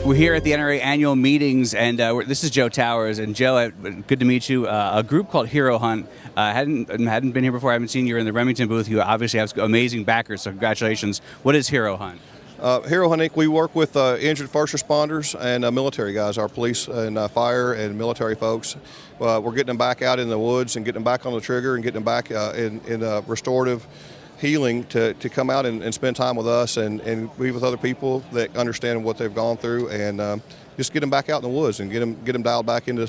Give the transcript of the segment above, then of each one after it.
We're here at the NRA annual meetings, and this is Joe Towers. And Joe, good to meet you. A group called Hero Hunt. Hadn't been here before. I haven't seen you in the Remington booth. You obviously have amazing backers, so congratulations. What is Hero Hunt? Hero Hunt Inc., we work with injured first responders and military guys, our police and fire and military folks. We're getting them back out in the woods and getting them back on the trigger and getting them back in restorative healing to come out and spend time with us and be with other people that understand what they've gone through, and just get them back out in the woods and get them dialed back into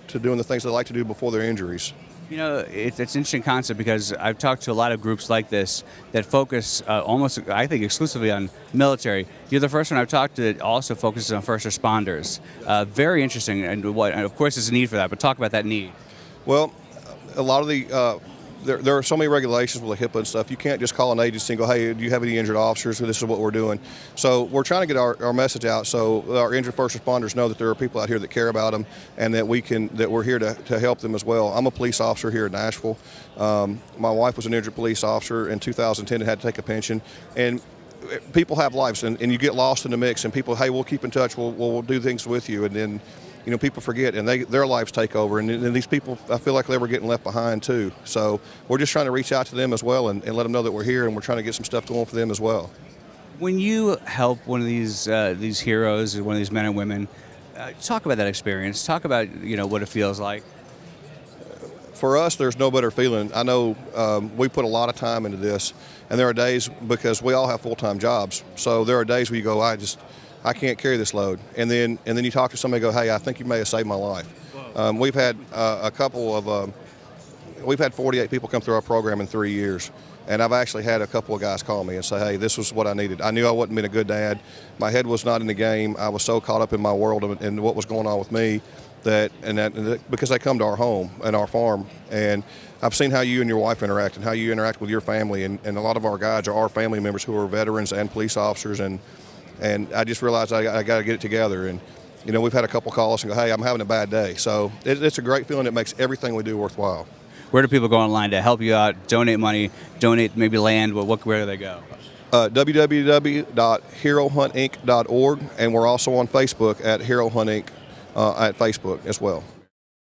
to doing the things they like to do before their injuries. You know, it's an interesting concept because I've talked to a lot of groups like this that focus almost, I think, exclusively on military. You're the first one I've talked to that also focuses on first responders. Very interesting, and of course there's a need for that, but talk about that need. Well, a lot of the there are so many regulations with the HIPAA and stuff. You can't just call an agency and go, hey, do you have any injured officers? This is what we're doing. So we're trying to get our message out so our injured first responders know that there are people out here that care about them and that we're here to help them as well. I'm a police officer here in Nashville. My wife was an injured police officer in 2010 and had to take a pension. And people have lives, and you get lost in the mix, and people, hey, we'll keep in touch, we'll do things with you, and then people forget, and their lives take over, and these people, I feel like they were getting left behind too. So we're just trying to reach out to them as well and let them know that we're here, and we're trying to get some stuff going for them as well. When you help one of these heroes, one of these men and women, talk about that experience. Talk about what it feels like. For us, there's no better feeling. I know we put a lot of time into this, and there are days, because we all have full-time jobs, so there are days where you go, I can't carry this load, and then you talk to somebody and go, hey, I think you may have saved my life. We've had we've had 48 people come through our program in 3 years, and I've actually had a couple of guys call me and say, hey, this was what I needed. I knew I wasn't being a good dad. My head was not in the game. I was so caught up in my world and what was going on with me because they come to our home and our farm, and I've seen how you and your wife interact and how you interact with your family, and a lot of our guys are our family members who are veterans and police officers, and I just realized I got to get it together. And we've had a couple calls and go, hey, I'm having a bad day. So it's a great feeling. It makes everything we do worthwhile. Where do people go online to help you out, donate money, donate maybe land? Where do they go? www.herohuntinc.org, and we're also on Facebook at Hero Hunt Inc. At Facebook as well.